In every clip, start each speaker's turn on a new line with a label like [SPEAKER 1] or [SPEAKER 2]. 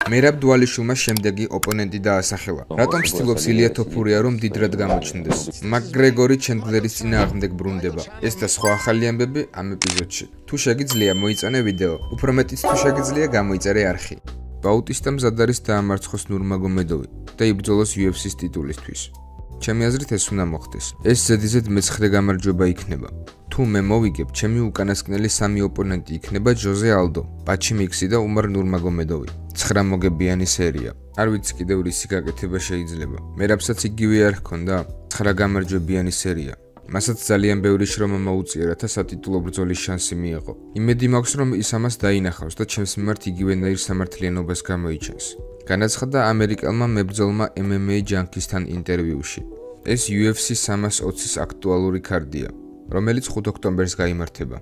[SPEAKER 1] მერაბ დვალიშვილმა შემდეგი ოპონენტი დაასახელა. რატომ ცდილობს ილია თოფურია რომ დიდრად გამოჩნდეს? მაკგრეგორი ჩენდლერის წინააღმდეგ ბრუნდება. ეს და სხვა ახალი ამბები ამ ეპიზოდში. თუ შეგიძლია მოიწონე ვიდეო, უფრო მეტიც თუ შეგიძლია გამოიწერე არხი. ბაუტისტამ მზად არის დაამარცხოს ნურმაგომედოვი და იბრძოლოს UFC-ს ტიტულისთვის. ჩემი აზრით ეს უნდა მოხდეს. ეს ზედიზედ მეცხრე გამარჯვება იქნება. თუ მე მოვიგებ, ჩემი უკანასკნელი სამი ოპონენტი იქნება ჯოზე ალდო, პაჩი მიქსი და უმარ ნურმაგომედოვი. 9 მოგებიანი სერია. არ ვიცი კიდევ რისი გაკეთება შეიძლება. მერაბსაც იგივე არ ჰქონდა 9 გამარჯვებიანი სერია. მასაც ძალიან ბევრი შრომა მოუწია, რათა სატიტულო ბრძოლის შანსი მიეღო. იმედი მაქვს, რომ ის ამას დაინახავს და ჩემს მიმართ იგივენაირ სამართლიანობას გამოიჩენს. განაცხადა ამერიკელმა მებრძოლმა MMA ჯანკისთან ინტერვიუში. ეს UFC 320-ის აქტუალური ქარდია, რომელიც 5 ოქტომბერს გაიმართება.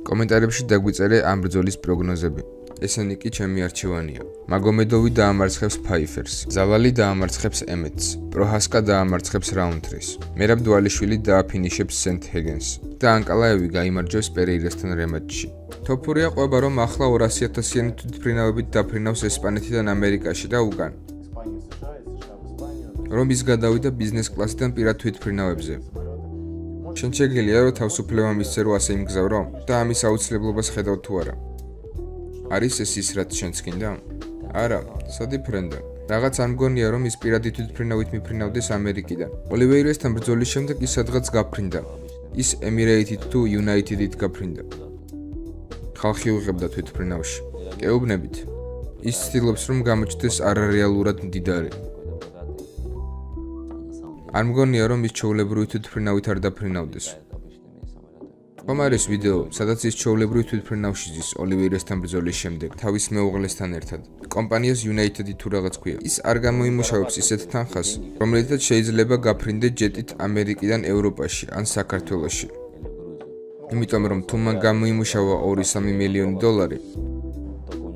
[SPEAKER 1] კომენტარებში დაგვიწერე ამ ბრძოლის პროგნოზები. ესენი კი ჩემი არჩევანია. მაგომედოვი დაამარცხებს ფაიფერს, ზალალი დაამარცხებს ემეტს, პროჰასკა დაამარცხებს რაუნდრის, მერაბ დვალიშვილი დააფინიშებს სენტ ჰეგენს და ანკალაევი გაიმარჯვებს პერეირასთან რემატჩში. თოფურია ყვება რომ ახლა 200,000-იანი თვითმფრინავებით დაფრინავს ესპანეთიდან ამერიკაში და უკან. რომ ის გადავიდა ბიზნეს კლასიდან პირად თვითმფრინავებზე. შენ შეგიძლია რომ თავისუფლება მისცე რომ ასე იმგზავრო და ამის აუცილებლობას ხედავ თუ არა? არის ეს ის რაც შენც გინდა? არა, სადი ფრენდა. რაღაც არ მგონია რომ ის პირადი თვითმფრინავით მიფრინავდეს ამერიკიდან. ოლივეირასთან ბრძოლის შემდეგ ის სადღაც გაფრინდა. ის ემირეითით თუ იუნაიტედით გაფრინდა. ხალხი უღებდა თვითმფრინავში. გეუბნებით. ის ცდილობს რომ გამოჩნდეს არარეალურად მდიდარი. არ მგონია რომ ის ჩვეულებრივი თვითმფრინავით არ დაფრინავდეს. ხომ არის ვიდეო, სადაც ის ჩვეულებრივი თვითმფრინავში ზის ოლივეირასთან ბრძოლის შემდეგ თავის მეუღლესთან ერთად. კომპანიას იუნაიტედი თუ რაღაც ქვია. ის არ გამოიმუშავებს ისეთ თანხას, რომელიცაც შეიძლება გაფრინდე ჯეტით ამერიკიდან ევროპაში ან საქართველოში. იმიტომ რომ თუ მან გამოიმუშავა 2-3 მილიონი დოლარი,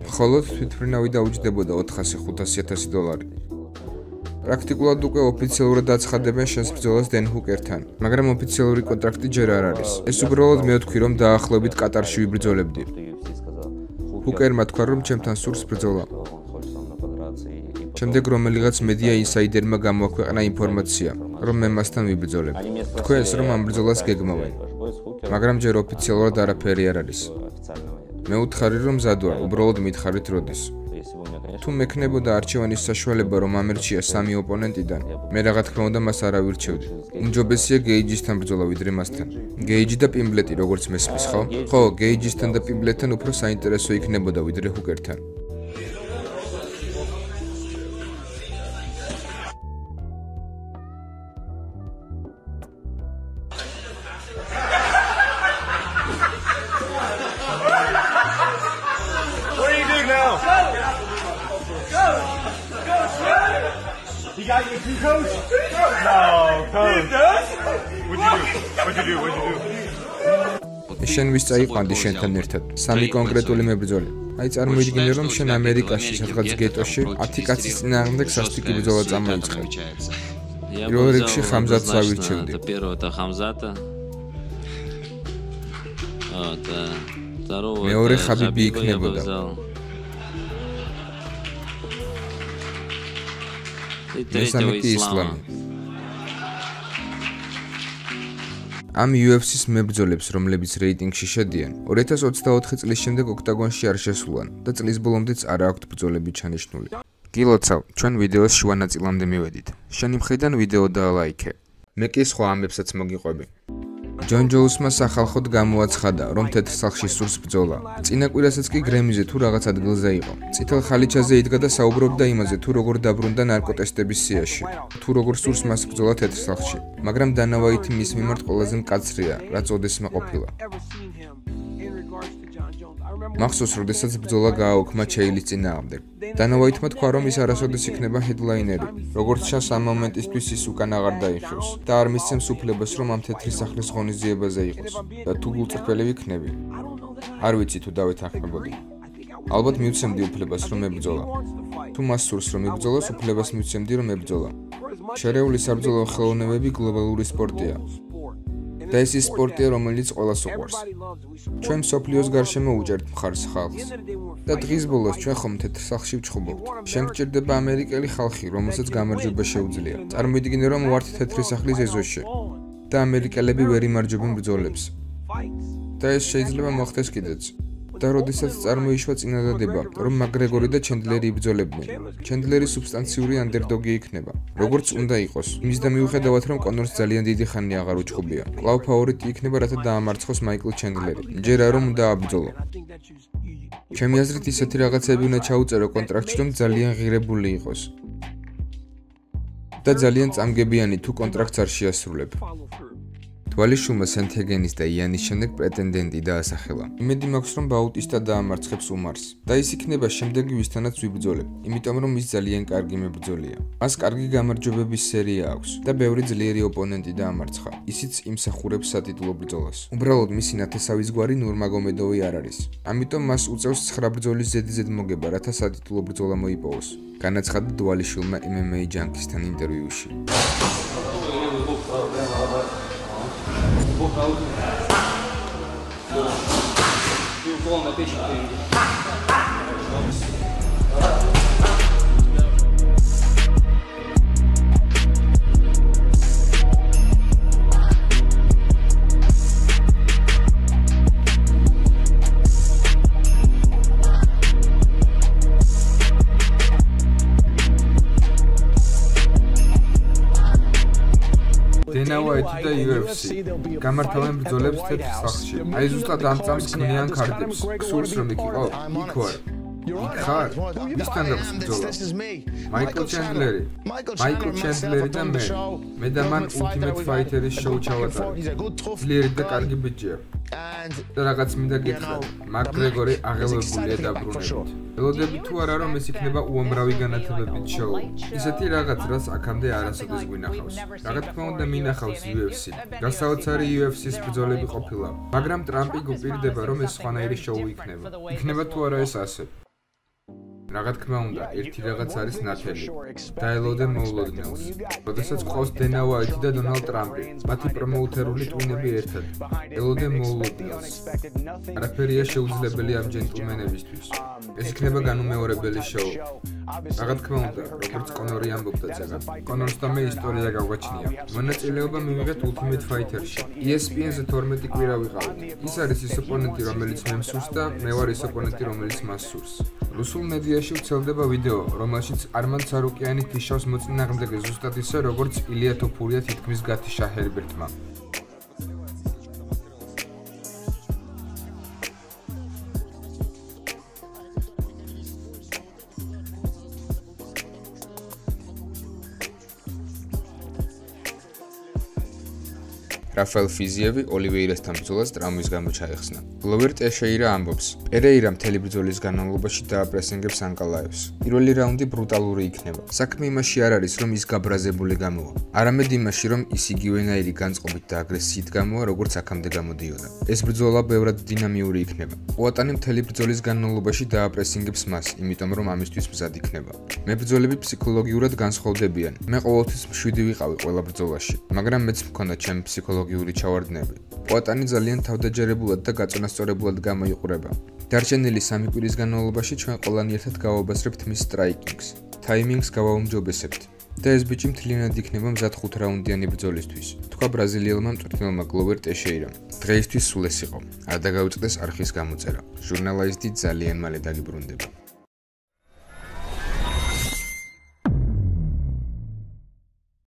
[SPEAKER 1] მხოლოდ თვითმფრინავი დაუჯდებოდა 400-500,000 დოლარი. პრაქტიკულად უკვე ოფიციალურად აცხადებენ შენს ბრძოლას დენ ჰუკერთან, მაგრამ ოფიციალური კონტრაქტი ჯერ არ არის. ეს უბრალოდ მე ვთქვი რომ დაახლოებით კატარში ვიბრძოლებდი. ჰუკერმა თქვა რომ ჩემთან სურს ბრძოლა. შემდეგ რომელიღაც მედია ინსაიდერმა გამოაქვეყნა ინფორმაცია, რომ მე მასთან ვიბრძოლებ. თქვენს რომ ამ ბრძოლას გეგმავენ, მაგრამ ჯერ ოფიციალურად არაფერი არ არის. მე ვუთხარი რომ მზად ვარ, უბრალოდ მითხარით როდის. თუ მექნებოდა არჩევანის საშუალება რომ ამერჩია 3 ოპონენტიდან, მე რა თქმა უნდა მას არ ავირჩევდი. უმჯობესია გეიჯისთან ბრძოლა ვიდრე მასთან. გეიჯი და პიმბლეტი როგორც მესმის, ხო? ხო, გეიჯისთან და პიმბლეტთან უფრო საინტერესო იქნებოდა ვიდრე ჰუკერთან.
[SPEAKER 2] You got your two coach? No, coach. He does? What'd you do?
[SPEAKER 1] შენ ვის წაიყვანდი შენთან ერთად? 3 კონკრეტული მებრძოლი. აი წარმოიდგინე რომ შენ ამერიკაში სადღაც გეტოში 10 კაცის წინააღმდეგ სასტიკი ბრძოლა წამოიწყე. პირველ რიგში ხამზატს ავირჩევდი. მეორე ხაბიბი იქნებოდა. მესამე კი ისლამი. ამ UFC-ს მებრძოლებს, რომლებიც რეიტინგში შედიან, 2024 წლის შემდეგ ოქტაგონში არ შესულან და წლის ბოლომდეც არ აქვთ ბრძოლები ჩანიშნული. გილოცავ, ჩვენ ვიდეოს შუა ნაწილამდე მივედით. შენი მხრიდან ვიდეო დაალაიქე. მე კი სხვა ამბებსაც მოგიყვები. ჯონ ჯოუსმა სახალხოდ გამოაცხადა, რომ თეთრ სახლში სურს ბრძოლა. წინა კვირასაც კი გრემიზე თუ რაღაც ადგილზე იყო. წითელ ხალიჩაზე იდგა და საუბრობდა იმაზე, თუ როგორ დაბრუნდა ნარკოტესტების სიაში. თუ როგორ სურს მას ბრძოლა თეთრ სახლში. მაგრამ დანა ვაითი მის მიმართ ყველაზე მკაცრია, რაც ოდესმე ყოფილა. მახსოვს, როდესაც ბრძოლა გააუქმა ჩეილის წინააღმდეგ. დანა ვაითმა თქვა, რომ ის არასოდეს იქნება ჰედლაინერი. როგორც ჩანს, ამ მომენტისთვის ის უკან აღარ დაიხევს და არ მისცემს უფლებას, რომ ამ თეთრი სახლის ღონისძიებაზე იყოს და თუ გულწრფელი ვიქნები. არ ვიცი თუ დავეთანხმებოდი. ალბათ მივცემდი უფლებას, რომ ებრძოლა. თუ მას სურს, რომ ებრძოლოს, უფლებას მივცემდი, რომ ებრძოლა. შერეული საბრძოლო ხელოვნებები გლობალური სპორტია. და ეს ის სპორტია, რომელიც ყველას უყვარს. ჩვენ მსოფლიოს გარშემო უჭერთ მხარს ხალხს. და დღის ბოლოს ჩვენ ხომ თეთრ სახლში ვჩხუბობთ. შენ გჭირდება ამერიკელი ხალხი, რომელსაც გამარჯვება შეუძლია. წარმოიდგინე, რომ ვართ თეთრი სახლის ეზოში და ამერიკელები ვერ იმარჯვებენ ბრძოლებს. და ეს შეიძლება მოხდეს კიდეც. და როდესაც წარმოიშვა წინადადება, რომ მაკგრეგორი და ჩენდლერი იბრძოლებდნენ, ჩენდლერი სუბსტანციური ანდერდოგი იქნება, როგორც უნდა იყოს. იმის და მიუხედავად, რომ კონორს ძალიან დიდი ხანი აღარ უჩხუბია, კვლავ ფავორიტი იქნება, რათა დაამარცხოს მაიკლ ჩენდლერი. ჯერა რომ უნდა აბრძოლო. ჩემი აზრით, ისეთი რაღაცები უნდა ჩაუწერო კონტრაქტში, რომ ძალიან ღირებული იყოს. და ძალიან წამგებიანი თუ კონტრაქტს არ შეასრულებ. თვალიშვილმა სენთეგენის და იანის შემდეგ პრეტენდენტი დაასახელა. იმედი მაქვს, რომ ბაუტისტა დაამარცხებს უმარს და ის იქნება შემდეგი ვისთანაც ვიბრძოლებ, იმიტომ რომ ის ძალიან კარგი მებრძოლია. მას კარგი გამარჯვებების სერია აქვს და ბევრი ძლიერი ოპონენტი დაამარცხა. ისიც იმსახურებს სატიტულო ბრძოლას. უბრალოდ მისი ნათესავისგვარი ნურმაგომედოვი არ არის. ამიტომ მას უწევს 9 ბრძოლის ზედიზედ მოგება, რათა სატიტულო ბრძოლა მოიპოვოს. განაცხადა დვალიშვილმა MMA Junkies-თან ინტერვიუში. Dana White და UFC გამართავენ ბრძოლებს თეთრ სახლში. აი ზუსტად ამ წამს ქმნიან ქარდებს. გსურს რომ იქ იყო? იქ ვარ. იქ ხარ? ვისთან აქვს ბრძოლა? მაიკლ ჩენდლერი. მაიკლ ჩენდლერი და მე. მე და მან Ultimate Fighter-ის შოუ ჩავატარეთ. ძლიერი და კარგი ბიჭია. და რაღაც მინდა გითხრათ, მაკგრეგორი აღელვებულია დაბრუნებით. ველოდები თუ არა რომ ეს იქნება უამრავი განათლებებით შოუ. ისეთი რაღაც, რაც აქამდე არასოდეს გვინახავს. რა თქმა უნდა მინახავს UFC. გასაოცარი UFC-ის ბრძოლები ყოფილა, მაგრამ ტრამპი გუპირდება რომ ეს სხვანაირი შოუ იქნება. იქნება თუ არა ეს ასე. რა თქმა უნდა, ერთი რაღაც არის ნათელი. დაელოდე მოულოდნელს. როდესაც ყავს დენა უაიტი და დონალდ ტრამპი, მათი პრომოუთერული ტვინები ერთად. ელოდე მოულოდნელს. არაფერია შეუძლებელი ამ ჯენტლმენებისთვის. ეს იქნება განუმეორებელი შოუ. რა თქმა უნდა, როგორც კონორი ამბობდა წეგან. კონორს და მე ისტორია გავაჩნია. მონაწილეობა მივიღეთ Ultimate Fighter-ში. ESPN-ზე 12 კვირა ვიყავით. ის არის ის ოპონენტი, რომელიც მე მსურს და მე ვარ ის ოპონენტი, რომელიც მას სურს. რუსულ მედიაში ვრცელდება ვიდეო, რომელშიც არმან ცარუკიანი თიშავს მოწინააღმდეგე ზუსტად ისე, როგორც ილია თოფურია თითქმის გათიშა ჰერბერტმა. რაფაელ ფიზიევი ოლივეირასთან ბრძოლას ტრამვის გამო ჩაეხსნა. გლოვერ ტეშეირა ამბობს, პერეირა მთელი ბრძოლის განმავლობაში დააპრესინგებს ანკალაევს. პირველი რაუნდი ბრუტალური იქნება. საქმე იმაში არ არის, რომ ის გაბრაზებული გამოვა, არამედ იმაში, რომ ის იგივენაირი განწყობით და აგრესიით გამოვა, როგორც აქამდე გამოდიოდა. ეს ბრძოლა ბევრად დინამიური იქნება. პუატანი მთელი ბრძოლის განმავლობაში დააპრესინგებს მას, იმიტომ რომ ამისთვის მზად იქნება. მებრძოლები ფსიქოლოგიურად განსხვავდებიან. მე ყოველთვის 7 ვიყავი ყველა ბრძოლაში, მაგრამ მეც მქონდა ჩემი ფსიქოლოგიური ჩავარდნები. პუატანი ძალიან თავდაჯერებულად და გაწონასწორებულად გამოიყურება. დარჩენილი 3 კვირის განმავლობაში ჩვენ ყველანი ერთად გავაბაზრებთ მის სტრაიკინგს. ტაიმინგს გავაუმჯობესებთ. და ეს ბიჭი მთლიანად იქნება მზად 5 რაუნდიანი ბრძოლისთვის. თქვა ბრაზილიელმა მწვრთნელმა გლოვერ ტეშეირამ. დღეისთვის სულ ეს იყო. არ დაგავიწყდეს არხის გამოწერა. ჟურნალისტი ძალიან მალე დაგიბრუნდება.